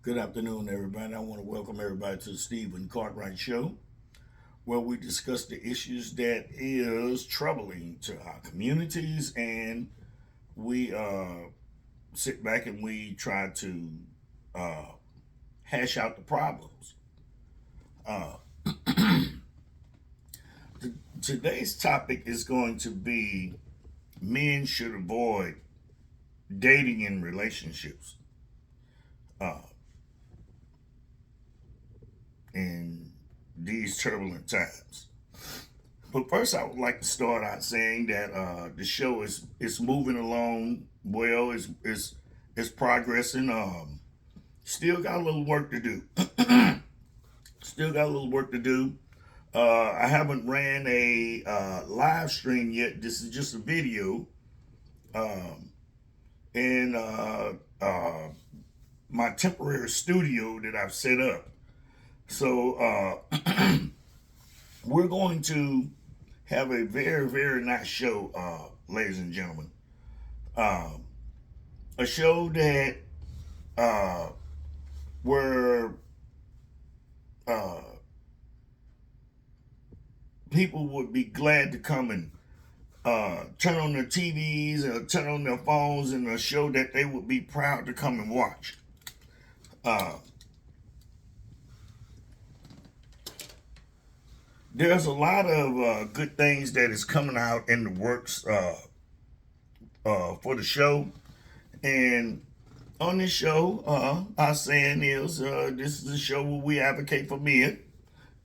Good afternoon, everybody. I want to welcome everybody to the Stephen Cartwright Show, where we discuss the issues that is troubling to our communities, and we sit back and we try to uh, hash out the problems. Uh, Today's topic is going to be men should avoid dating and relationships. Uh, in these turbulent times. But first, I would like to start out saying that the show is moving along well. It's progressing. Still got a little work to do. Still got a little work to do. I haven't ran a live stream yet. This is just a video, and my temporary studio that I've set up. So we're going to have a very, very nice show, ladies and gentlemen. A show that where people would be glad to come and turn on their TVs or turn on their phones, and a show that they would be proud to come and watch. There's a lot of good things that is coming out in the works for the show. And on this show, our saying is this is a show where we advocate for men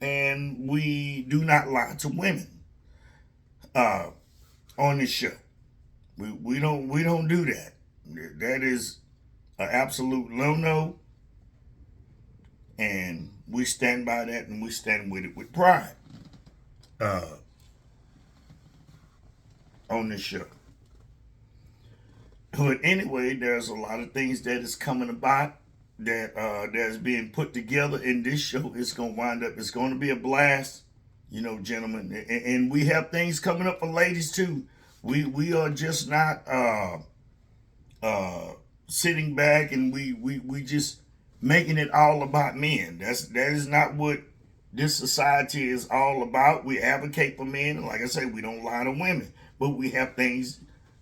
and we do not lie to women on this show. We don't do that. That is an absolute no, and we stand by that, and we stand with it with pride on this show. But anyway, there's a lot of things that is coming about that that's being put together in this show. It's going to wind up, it's going to be a blast, gentlemen. And we have things coming up for ladies too. We are just not sitting back and we just making it all about men. That is not what this society is all about. We advocate for men, and like I say, we don't lie to women. But we have things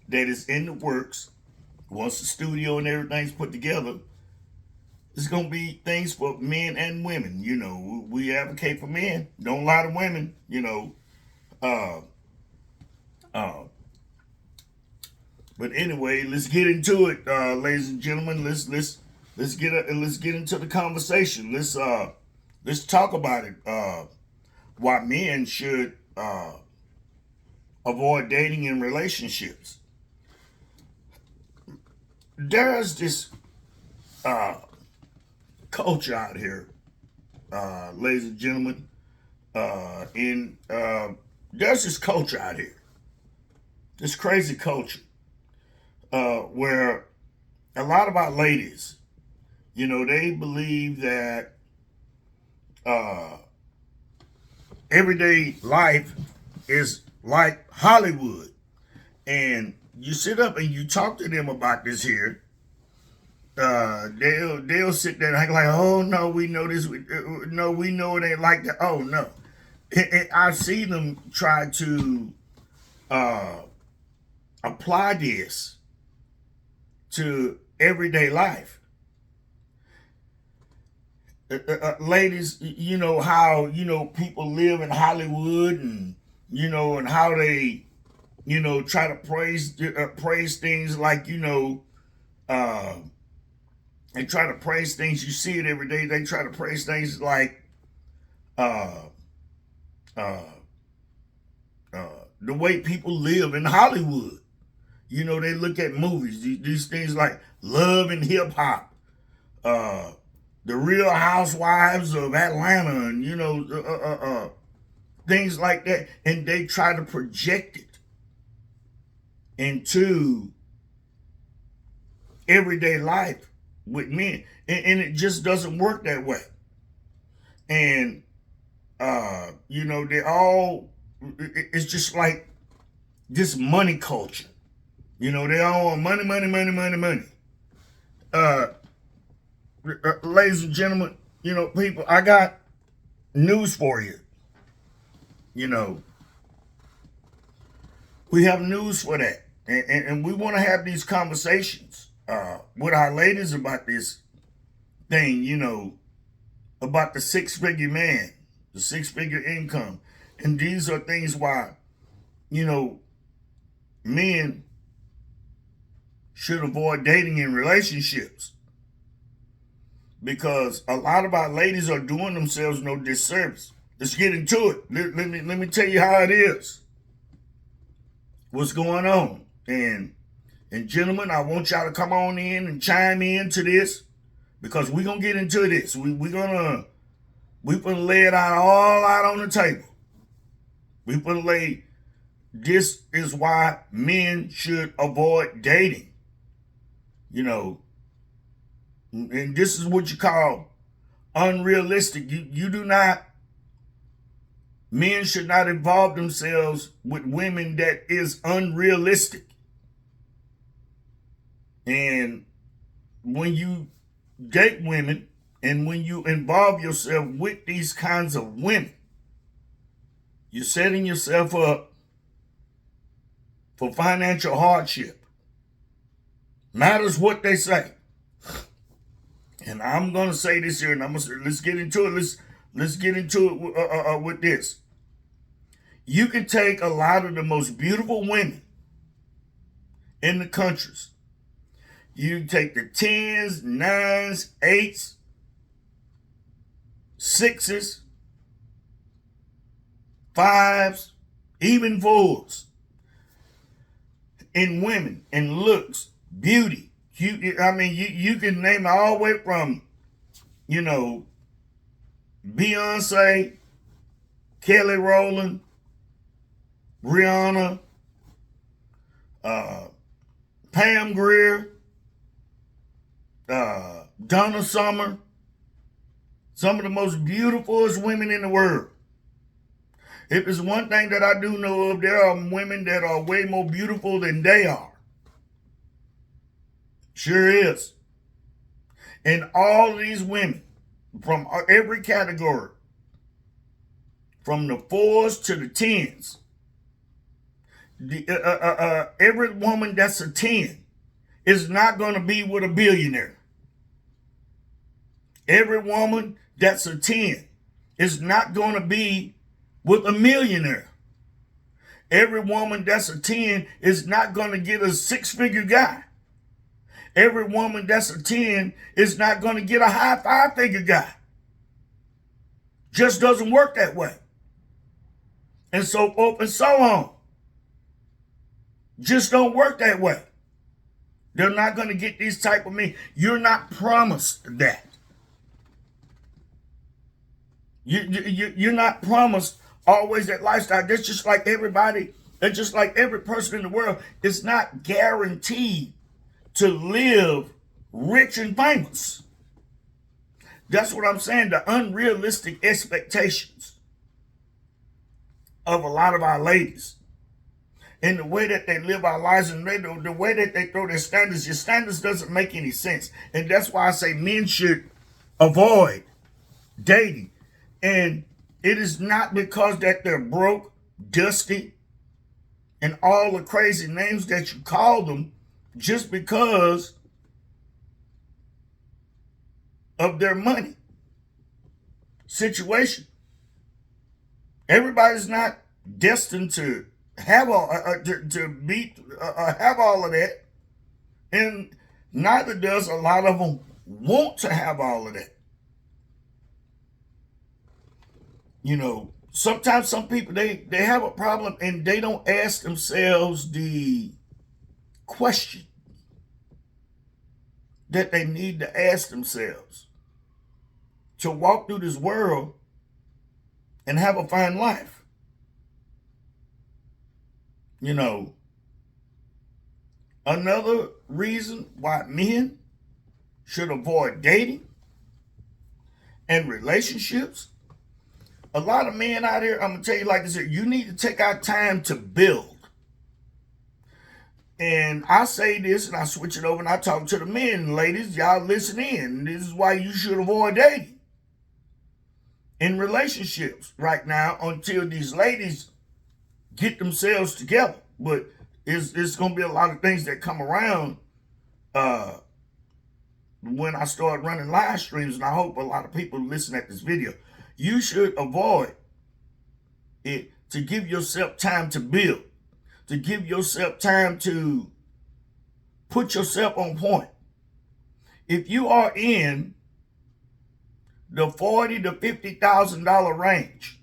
that is in the works. Once the studio and everything's put together, it's gonna be things for men and women. We advocate for men, don't lie to women. But anyway, let's get into it, ladies and gentlemen. Let's get into the conversation. Let's talk about it. Why men should avoid dating and relationships. There's this culture out here, ladies and gentlemen. There's this culture out here, this crazy culture, where a lot of our ladies, they believe that everyday life is like Hollywood. And you sit up and you talk to them about this here, they'll sit there and act like, oh no, we know this. No, we know it ain't like that. Oh no, I see them try to apply this to everyday life. Ladies, you know how people live in Hollywood, and and how they try to praise things like they try to praise things. You see it every day. They try to praise things like uh, uh, the way people live in Hollywood. They look at movies, these things like Love and Hip Hop, The Real Housewives of Atlanta, and things like that, and they try to project it into everyday life with men, and it just doesn't work that way. And they all, it's just like this money culture. They all want money, money, money, money, money. ladies and gentlemen, people, I got news for you. We have news for that. And we want to have these conversations with our ladies about this thing, about the six-figure man, the six-figure income. And these are things why, men should avoid dating in relationships. Because a lot of our ladies are doing themselves no disservice. Let's get into it. Let me tell you how it is. What's going on? And gentlemen, I want y'all to come on in and chime in to this, because we're gonna get into this. We're gonna lay it all out on the table. We're gonna lay, this is why men should avoid dating. And this is what you call unrealistic. You do not, men should not involve themselves with women that is unrealistic. And when you date women and when you involve yourself with these kinds of women, you're setting yourself up for financial hardship. Matters what they say. And I'm going to say this here, and let's get into it. Let's get into it with this. You can take a lot of the most beautiful women in the countries. You can take the 10s, 9s, 8s, 6s, 5s, even 4s. In women, in looks, beauty. You can name it all the way from, Beyonce, Kelly Rowland, Rihanna, Pam Grier, Donna Summer, some of the most beautifulest women in the world. If it's one thing that I do know of, there are women that are way more beautiful than they are. Sure is. And all of these women from every category, from the 4s to the 10s, every woman that's a 10 is not going to be with a billionaire. Every woman that's a 10 is not going to be with a millionaire. Every woman that's a 10 is not going to get a six-figure guy. Every woman that's a 10 is not going to get a high five-figure guy. Just doesn't work that way. And so forth and so on. Just don't work that way. They're not going to get these type of men. You're not promised that. You're not promised always that lifestyle. That's just like everybody. That's just like every person in the world. It's not guaranteed to live rich and famous. That's what I'm saying. The unrealistic expectations of a lot of our ladies, and the way that they live our lives, and the way that they throw their standards. Your standards doesn't make any sense. And that's why I say men should avoid dating. And it is not because that they're broke, dusty, and all the crazy names that you call them, just because of their money situation. Everybody's not destined to have all have all of that, and neither does a lot of them want to have all of that. Sometimes some people they have a problem and they don't ask themselves the question that they need to ask themselves to walk through this world and have a fine life. Another reason why men should avoid dating and relationships. A lot of men out here, I'm going to tell you like this here, you need to take our time to build. And I say this and I switch it over and I talk to the men. Ladies, y'all listen in. This is why you should avoid dating in relationships right now until these ladies get themselves together. But it's going to be a lot of things that come around when I start running live streams, and I hope a lot of people listen at this video. You should avoid it to give yourself time to build, to give yourself time to put yourself on point. If you are in the $40,000 to $50,000 range,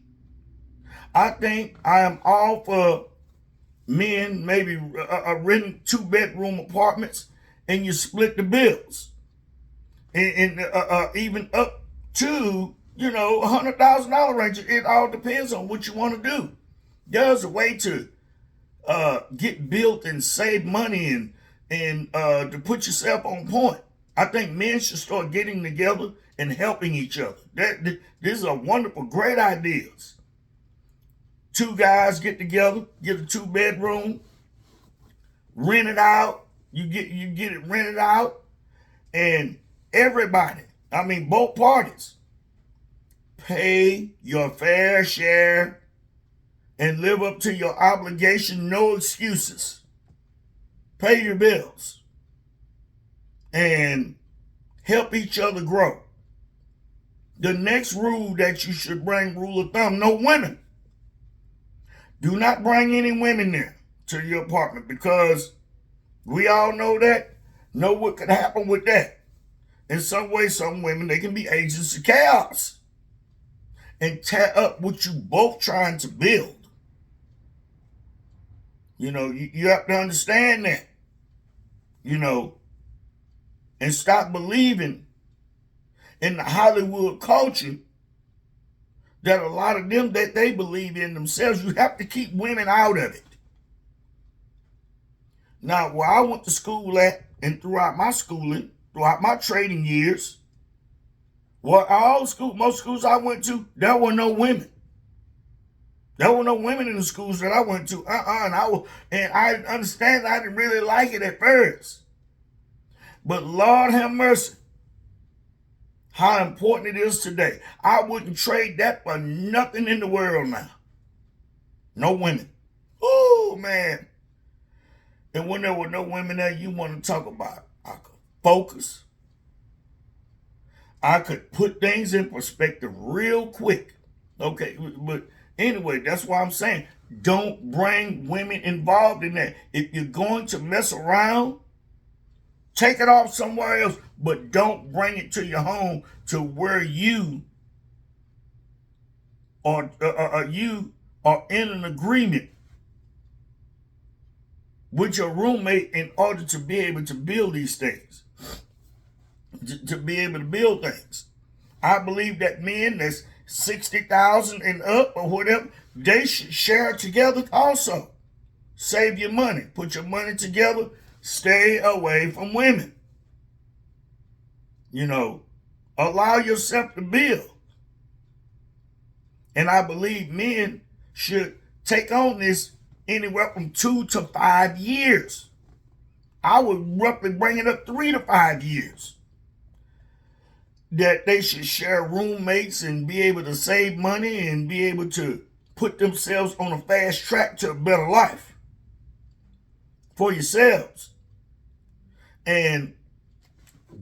I think I am all for men maybe renting 2-bedroom apartments and you split the bills, and even up to $100,000 range. It all depends on what you want to do. There's a way to get built and save money and to put yourself on point. I think men should start getting together and helping each other. These are wonderful, great ideas. 2 guys get together, get a 2-bedroom, rent it out. You get it rented out, and everybody, I mean both parties, pay your fair share and live up to your obligation. No excuses. Pay your bills and help each other grow. The next rule that you should bring, rule of thumb, no women. Do not bring any women there to your apartment, because we all know what could happen with that. In some way, some women, they can be agents of chaos and tear up what you both trying to build. You have to understand that, and stop believing in the Hollywood culture that a lot of them, that they believe in themselves. You have to keep women out of it. Now, where I went to school at, and throughout my schooling, throughout my trading years, most schools I went to, there were no women. There were no women in the schools that I went to. And I understand I didn't really like it at first. But Lord have mercy, how important it is today. I wouldn't trade that for nothing in the world now. No women. Oh, man. And when there were no women there, you want to talk about, I could focus. I could put things in perspective real quick. Okay, but anyway, that's why I'm saying don't bring women involved in that. If you're going to mess around, take it off somewhere else, but don't bring it to your home to where you are in an agreement with your roommate in order to be able to build these things, to be able to build things. I believe that men that's 60,000 and up or whatever, they should share together also. Save your money. Put your money together. Stay away from women. Allow yourself to build. And I believe men should take on this anywhere from 2 to 5 years. I would roughly bring it up 3 to 5 years. That they should share roommates and be able to save money and be able to put themselves on a fast track to a better life for yourselves. And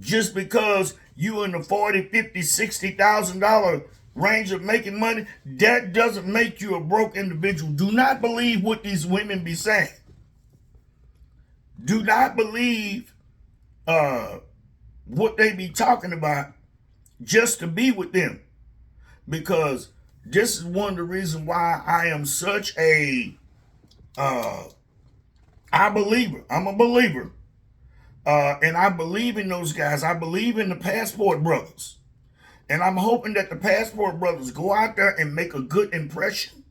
just because you in the $40,000, $50,000, $60,000 range of making money, that doesn't make you a broke individual. Do not believe what these women be saying. Do not believe what they be talking about just to be with them. Because this is one of the reasons why I am such a believer. I'm a believer. And I believe in those guys. I believe in the Passport Brothers. And I'm hoping that the Passport Brothers go out there and make a good impression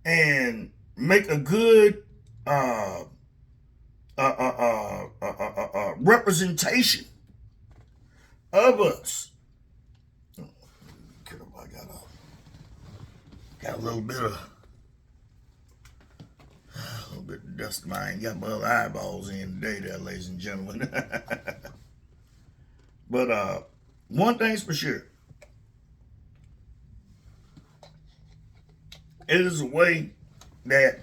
and make a good representation of us. I got a little bit bit of dust in my, I ain't got my other eyeballs in today there, ladies and gentlemen. But one thing's for sure. It is a way that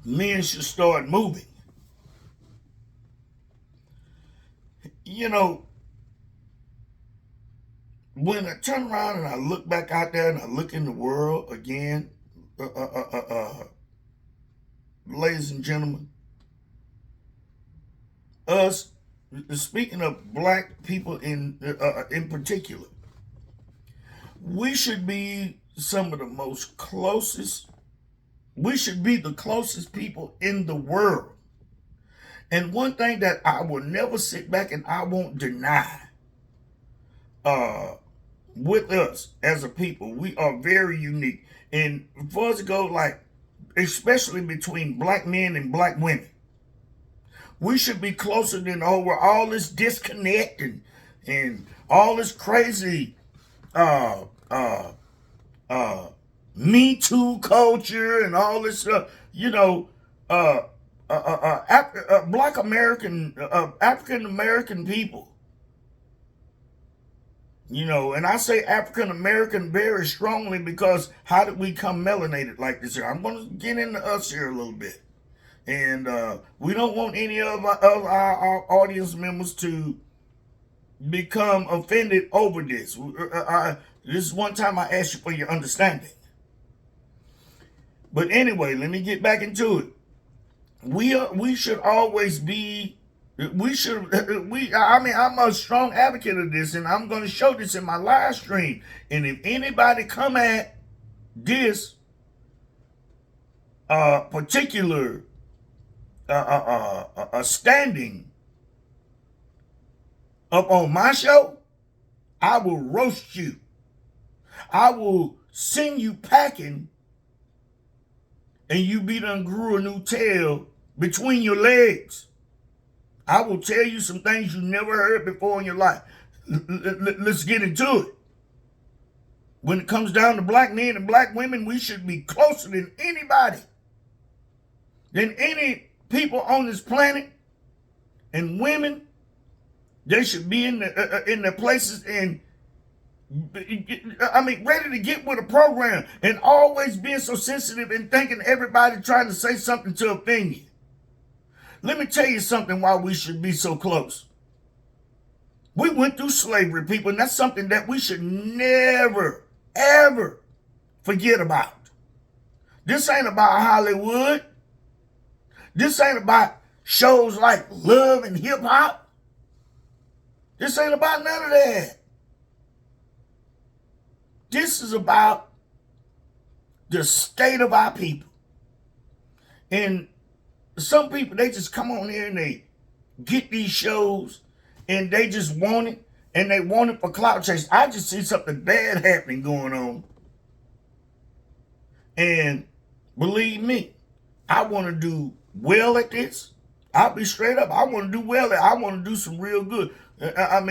men should start moving. You know, when I turn around and I look back out there and I look in the world again, ladies and gentlemen, us, speaking of black people in particular, we should be some of the most closest. We should be the closest people in the world. And one thing that I will never sit back and I won't deny, with us as a people, we are very unique. And for us to go, like, especially between black men and black women, we should be closer than over all this disconnect and all this crazy Me Too culture and all this stuff. You know, black American, African American people. You know, and I say African American very strongly because how did we come melanated like this here? I'm going to get into us here a little bit. And we don't want any of our audience members to become offended over this. This is one time I asked you for your understanding. But anyway, let me get back into it. We should always be. I'm a strong advocate of this, and I'm going to show this in my live stream. And if anybody come at this particular standing up on my show, I will roast you. I will send you packing, and you be done grew a new tail between your legs. I will tell you some things you never heard before in your life. Let's get into it. When it comes down to black men and black women, we should be closer than anybody, than any people on this planet. And women, they should be in their places and, ready to get with a program, and always being so sensitive and thinking everybody trying to say something to offend you. Let me tell you something why we should be so close. We went through slavery, people, and that's something that we should never, ever forget about. This ain't about Hollywood. This ain't about shows like Love and Hip Hop. This ain't about none of that. This is about the state of our people. And some people, they just come on here and they get these shows and they just want it, and they want it for clout chase. I just see something bad happening going on. And believe me, I want to do well at this. I'll be straight up. I want to do well. I want to do some real good. I'm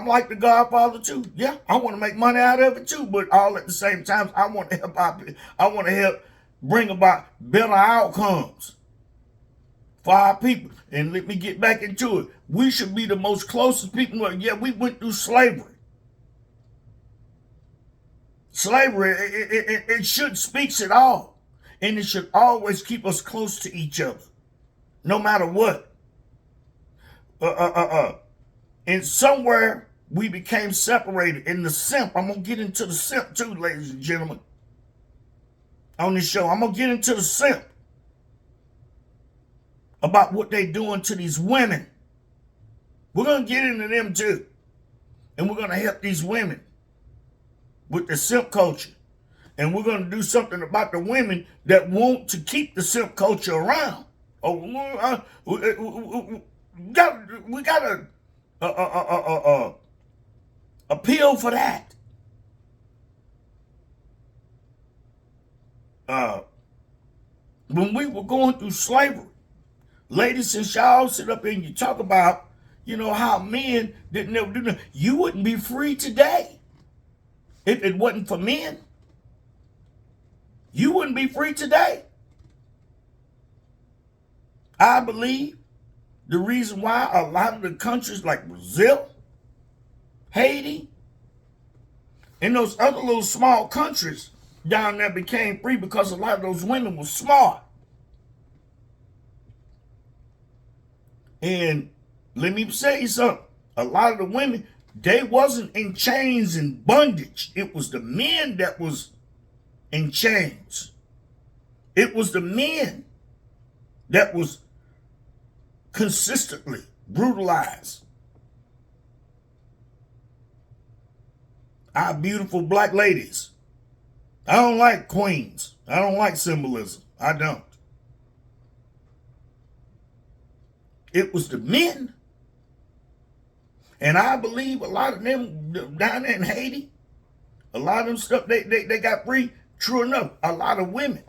like the Godfather too. Yeah, I want to make money out of it too. But all at the same time, I want to help out. I want to help bring about better outcomes for our people. And let me get back into it. We should be the most closest people. Yeah, we went through slavery. Slavery, it should speaks it all. And it should always keep us close to each other, no matter what. And somewhere we became separated. In the simp, I'm going to get into the simp too, ladies and gentlemen, on this show. I'm going to get into the simp about what they doing to these women. We're going to get into them too. And we're going to help these women with the simp culture. And we're going to do something about the women that want to keep the simp culture around. We got to appeal for that. When we were going through slavery, ladies, since y'all sit up here and you talk about, how men didn't ever do nothing, you wouldn't be free today if it wasn't for men. you wouldn't be free today. I believe the reason why a lot of the countries like Brazil, Haiti, and those other little small countries down there became free because a lot of those women were smart. And let me say something. A lot of the women, they wasn't in chains and bondage. It was the men that was in chains. It was the men that was consistently brutalized. Our beautiful black ladies. I don't like queens. I don't like symbolism. I don't. It was the men. And I believe a lot of them down there in Haiti, a lot of them stuff, they got free. True enough, a lot of women.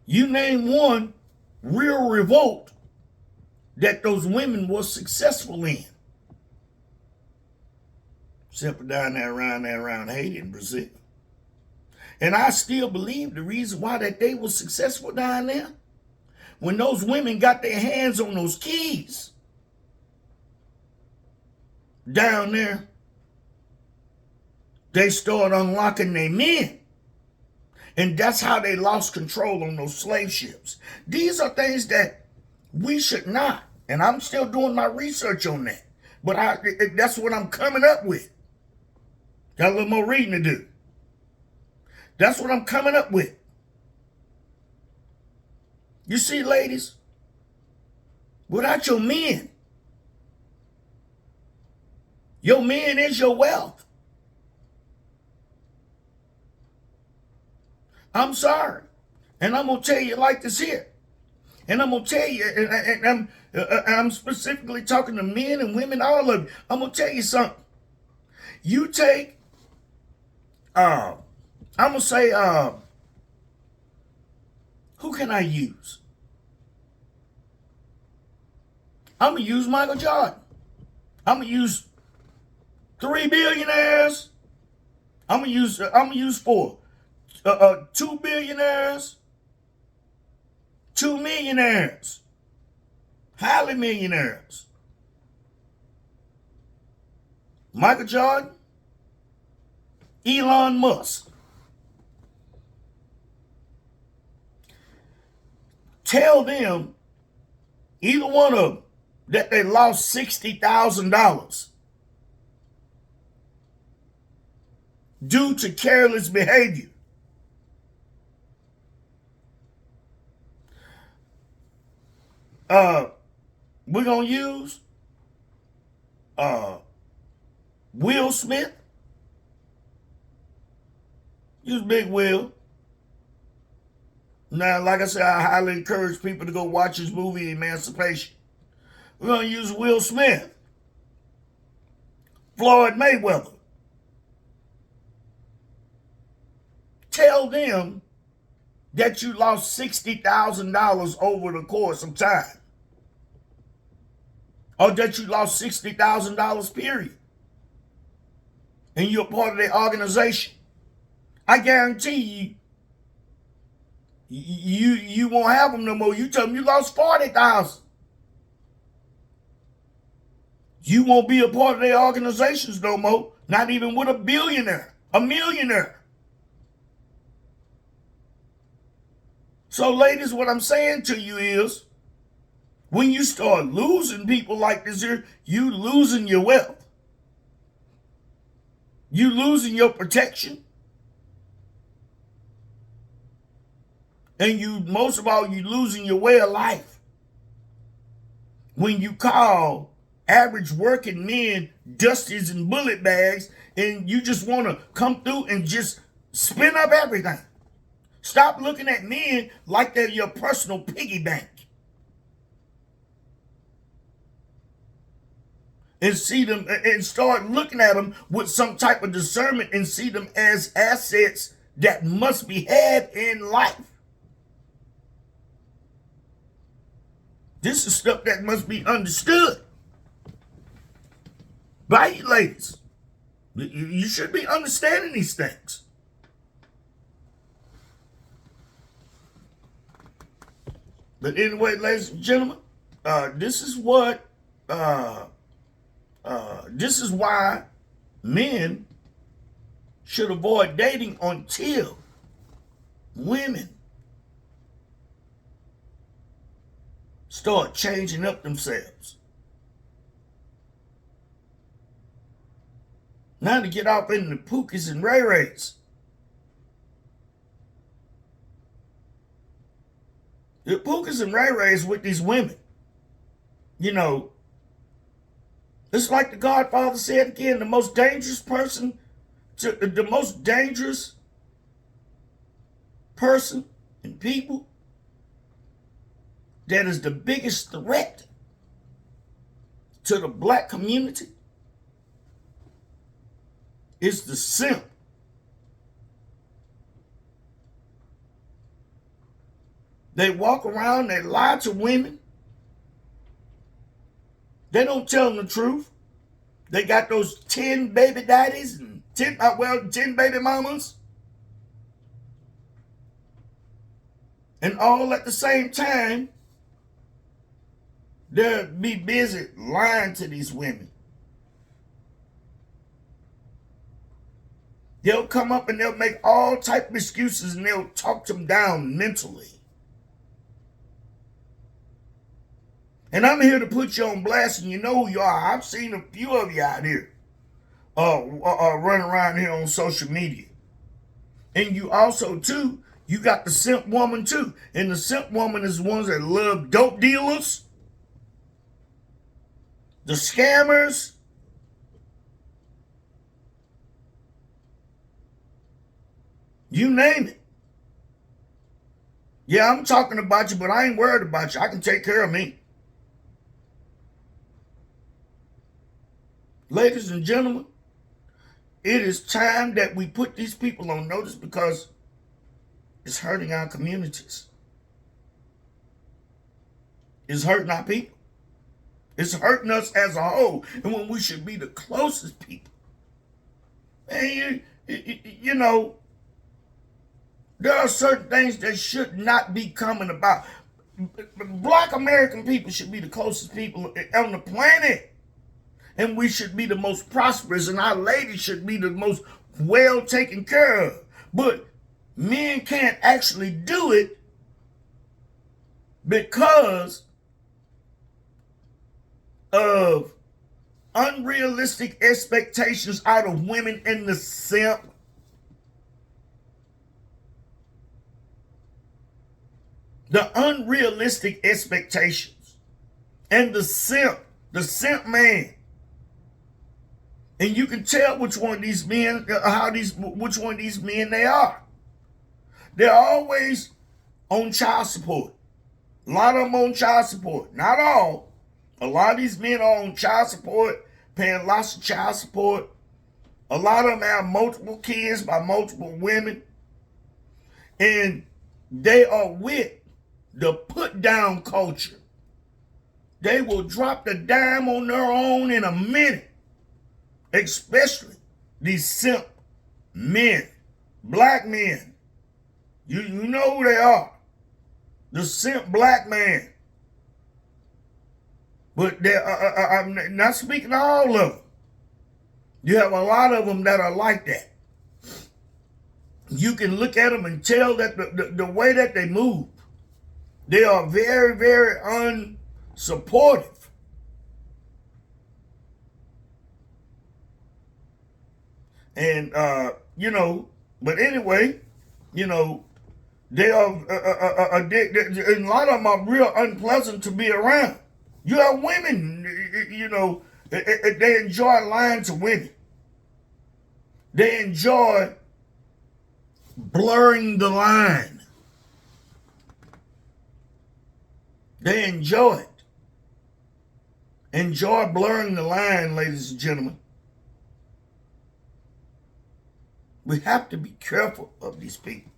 You name one real revolt that those women were successful in. Except for down there around Haiti and Brazil. And I still believe the reason why that they were successful down there, when those women got their hands on those keys down there, they started unlocking their men. And that's how they lost control on those slave ships. These are things that we should not. And I'm still doing my research on that. But that's what I'm coming up with. Got a little more reading to do. That's what I'm coming up with. You see, ladies, without your men is your wealth. I'm sorry. And I'm going to tell you like this here. And I'm going to tell you, and I'm specifically talking to men and women, all of you. I'm going to tell you something. You take, I'm going to say, who can I use? I'm going to use Michael Jordan. I'm going to use 3 billionaires. I'm going to use 4. 2 billionaires. 2 millionaires. Highly millionaires. Michael Jordan. Elon Musk. Tell them, either one of them, that they lost $60,000 due to careless behavior. We're going to use Will Smith. Use Big Will. Now, like I said, I highly encourage people to go watch his movie, Emancipation. We're going to use Will Smith. Floyd Mayweather. Tell them that you lost $60,000 over the course of time. Or that you lost $60,000, period. And you're part of their organization. I guarantee you won't have them no more. You tell them you lost $40,000. You won't be a part of their organizations no more. Not even with a billionaire, a millionaire. So, ladies, what I'm saying to you is, when you start losing people like this here, you losing your wealth. You losing your protection. And most of all, you losing your way of life. When you call average working men dusties and bullet bags, and you just want to come through and just spin up everything. Stop looking at men like they're your personal piggy bank. And see them and start looking at them with some type of discernment and see them as assets that must be had in life. This is stuff that must be understood by you ladies. You should be understanding these things. But anyway, ladies and gentlemen, this is what this is why men should avoid dating until women start changing up themselves. Now to get off in the Pookies and Ray Rays. The Pookies and Ray Rays with these women. You know, it's like the Godfather said again, the most dangerous person, the most dangerous person and people that is the biggest threat to the black community is the simp. They walk around, they lie to women. They don't tell them the truth. They got those 10 baby daddies and 10 baby mamas. And all at the same time, they'll be busy lying to these women. They'll come up and they'll make all type of excuses and they'll talk them down mentally. And I'm here to put you on blast, and you know who you are. I've seen a few of you out here running around here on social media. And you also, too, you got the simp woman, too. And the simp woman is the ones that love dope dealers, the scammers, you name it. Yeah, I'm talking about you, but I ain't worried about you. I can take care of me. Ladies and gentlemen, it is time that we put these people on notice because it's hurting our communities. It's hurting our people. It's hurting us as a whole. And when we should be the closest people. And you know, there are certain things that should not be coming about. Black American people should be the closest people on the planet. And we should be the most prosperous, and our ladies should be the most well taken care of. But men can't actually do it because of unrealistic expectations out of women in the simp. The unrealistic expectations. And the simp man. And you can tell which one of these men, which one of these men they are. They're always on child support. A lot of them on child support. Not all. A lot of these men are on child support, paying lots of child support. A lot of them have multiple kids by multiple women. And they are with the put down culture. They will drop the dime on their own in a minute. Especially these simp men, black men. You know who they are. The simp black man. But I'm not speaking to all of them. You have a lot of them that are like that. You can look at them and tell that the way that they move, they are very, very unsupportive. And, but anyway, they are, and a lot of them are real unpleasant to be around. You have women, they enjoy lying to women. They enjoy blurring the line. They enjoy it. Enjoy blurring the line, ladies and gentlemen. We have to be careful of these people.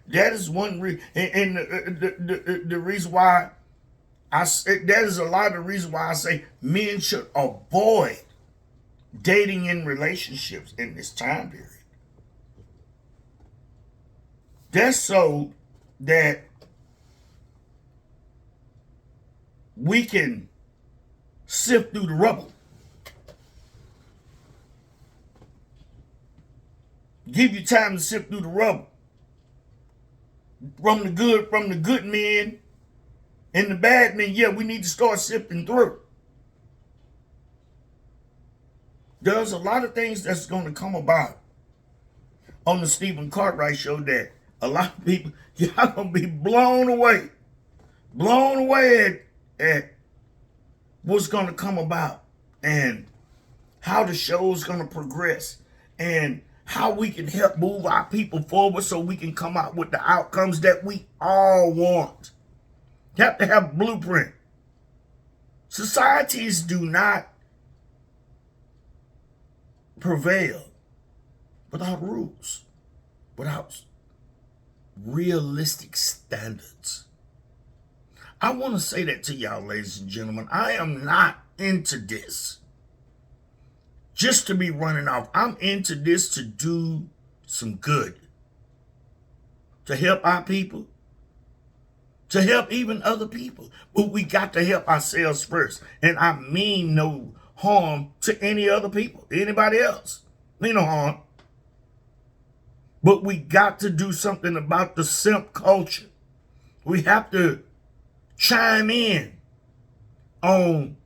That is one reason, and the reason why that is a lot of the reason why I say men should avoid dating in relationships in this time period. That's so that we can sift through the rubble. Give you time to sift through the rubble. From the good men and the bad men, yeah, we need to start sifting through. There's a lot of things that's going to come about on the Stephen Cartwright show that a lot of people, y'all going to be blown away at what's going to come about and how the show is going to progress and how we can help move our people forward so we can come out with the outcomes that we all want. You have to have a blueprint. Societies do not prevail without rules, without realistic standards. I want to say that to y'all, ladies and gentlemen. I am not into this just to be running off. I'm into this to do some good, to help our people, to help even other people. But we got to help ourselves first. And I mean no harm to any other people, anybody else. Mean no harm. But we got to do something about the simp culture. We have to chime in on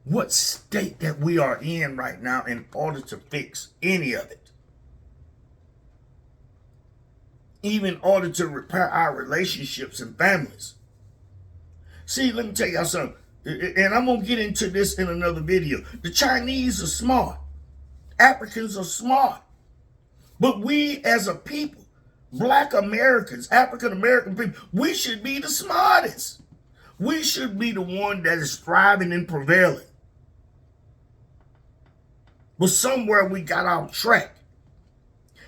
what state that we are in right now in order to fix any of it. Even in order to repair our relationships and families. See, let me tell y'all something. And I'm going to get into this in another video. The Chinese are smart. Africans are smart. But we as a people, Black Americans, African American people, we should be the smartest. We should be the one that is thriving and prevailing. But somewhere we got off track.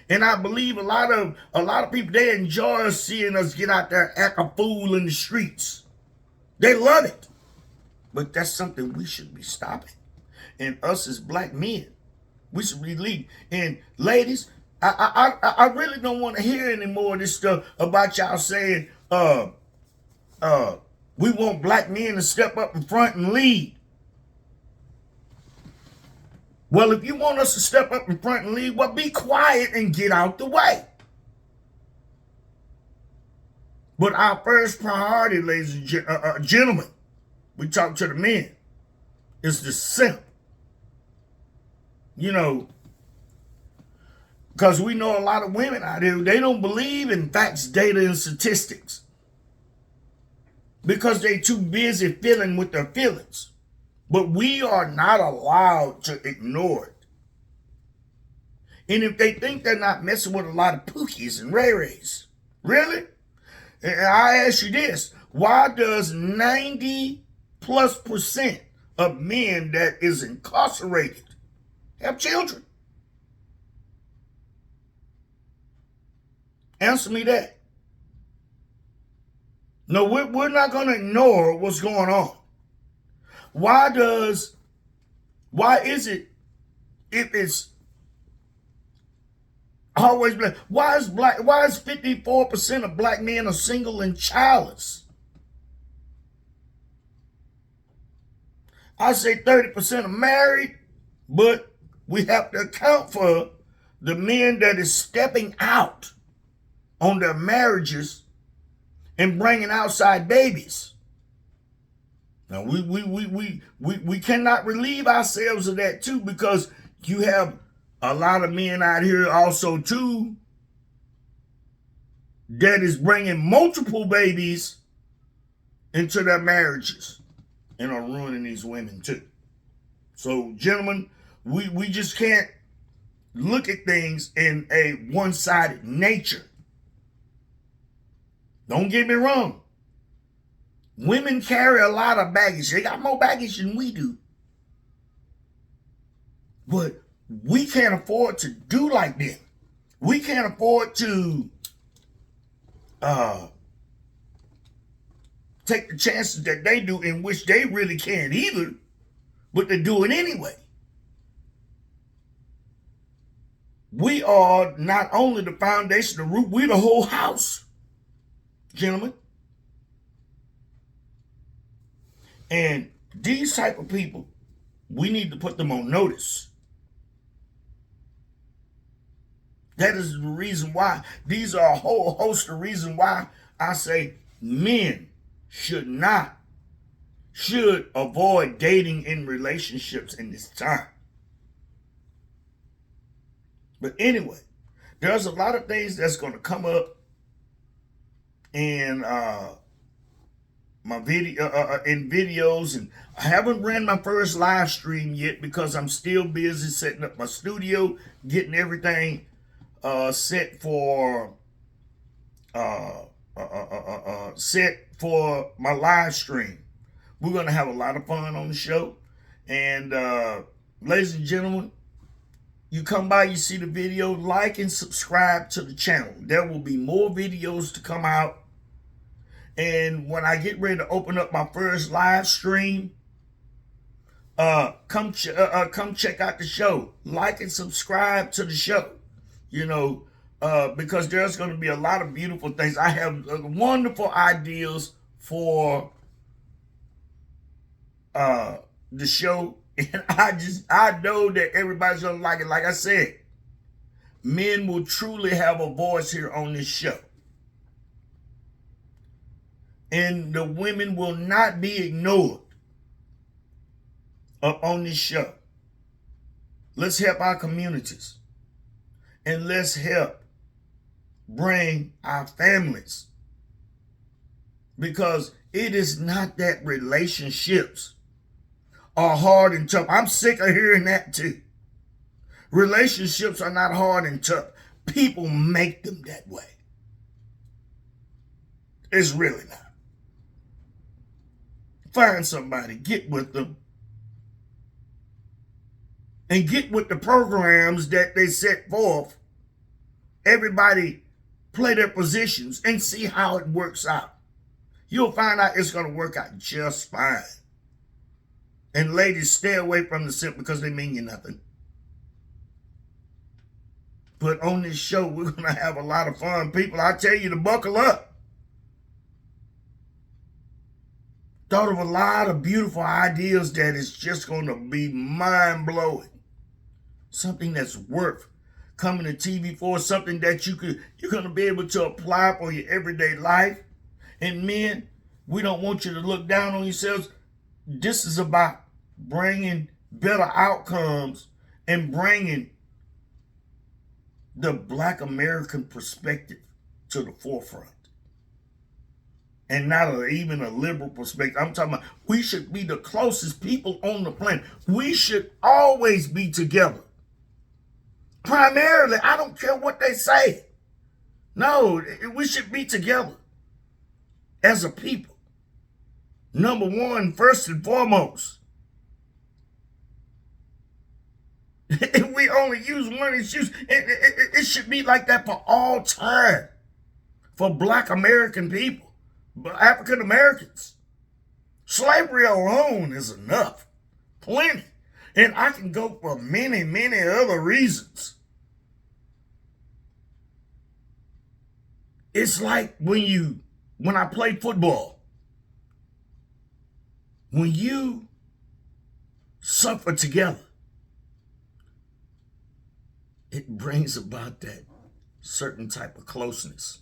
And I believe a lot of people, they enjoy seeing us get out there, act a fool in the streets. They love it. But that's something we should be stopping. And us as Black men, we should be leading. And ladies, I really don't want to hear any more of this stuff about y'all saying, we want Black men to step up in front and lead. Well, if you want us to step up in front and lead, well, be quiet and get out the way. But our first priority, ladies and gentlemen, we talk to the men, is the simp. You know, because we know a lot of women out here, they don't believe in facts, data, and statistics. Because they too busy feeling with their feelings. But we are not allowed to ignore it. And if they think they're not messing with a lot of Pookies and Ray Rays, really? And I ask you this, why does 90+% of men that is incarcerated have children? Answer me that. No, we're not going to ignore what's going on. Why is it, if it's always Black, why is 54% of Black men are single and childless? I say 30% are married, but we have to account for the men that is stepping out on their marriages and bringing outside babies. Now, we cannot relieve ourselves of that, too, because you have a lot of men out here also, too, that is bringing multiple babies into their marriages and are ruining these women, too. So, gentlemen, we just can't look at things in a one-sided nature. Don't get me wrong. Women carry a lot of baggage. They got more baggage than we do. But we can't afford to do like them. We can't afford to take the chances that they do, in which they really can't either, but they do it anyway. We are not only the foundation, the root, we're the whole house, gentlemen. And these type of people, we need to put them on notice. That is the reason why. These are a whole host of reasons why I say men should avoid dating in relationships in this time. But anyway, there's a lot of things that's going to come up in my video in videos, and I haven't ran my first live stream yet because I'm still busy setting up my studio, getting everything set for my live stream. We're gonna have a lot of fun on the show, and ladies and gentlemen, you come by, you see the video, like and subscribe to the channel. There will be more videos to come out, and when I get ready to open up my first live stream, come check out the show. Like and subscribe to the show. Because there's going to be a lot of beautiful things. I have wonderful ideas for the show, and I know that everybody's going to like it. Like I said, men will truly have a voice here on this show, and the women will not be ignored on this show. Let's help our communities, and let's help bring our families, because it is not that relationships are hard and tough. I'm sick of hearing that too. Relationships are not hard and tough. People make them that way. It's really not. Find somebody, get with them, and get with the programs that they set forth. Everybody play their positions and see how it works out. You'll find out it's going to work out just fine. And ladies, stay away from the simp because they mean you nothing. But on this show, we're going to have a lot of fun. People, I tell you to buckle up. Thought of a lot of beautiful ideas that is just going to be mind-blowing. Something that's worth coming to TV for, something that you're going to be able to apply for your everyday life. And men, we don't want you to look down on yourselves. This is about bringing better outcomes and bringing the Black American perspective to the forefront. And not even a liberal perspective. I'm talking about we should be the closest people on the planet. We should always be together. Primarily, I don't care what they say. No, we should be together as a people. Number one, first and foremost. If we only use one excuse, it should be like that for all time. For Black American people, African Americans. Slavery alone is enough. Plenty. And I can go for many, many other reasons. It's like when I play football. When you suffer together, it brings about that certain type of closeness.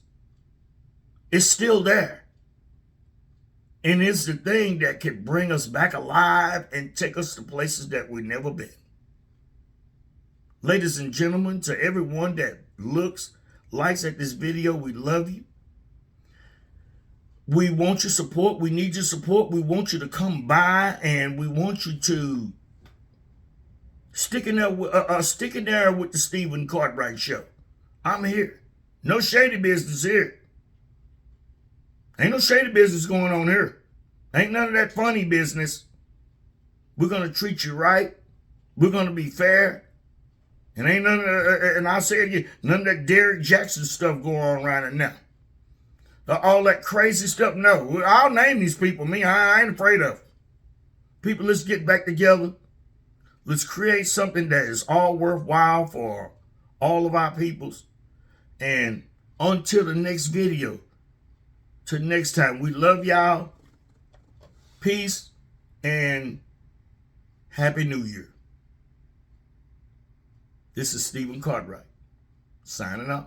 It's still there. And it's the thing that can bring us back alive and take us to places that we've never been. Ladies and gentlemen, to everyone that likes at this video, we love you. We want your support. We need your support. We want you to come by, and we want you to stick in there with the Stephen Cartwright Show. I'm here. No shady business here. Ain't no shady business going on here. Ain't none of that funny business. We're going to treat you right. We're going to be fair. And ain't none of, and I'll say it again, none of that Derrick Jackson stuff going on right now. All that crazy stuff, no. I'll name these people. I ain't afraid of them. People, let's get back together. Let's create something that is all worthwhile for all of our peoples. And until the next video, till next time, we love y'all. Peace. and Happy New Year. This is Stephen Cartwright signing off.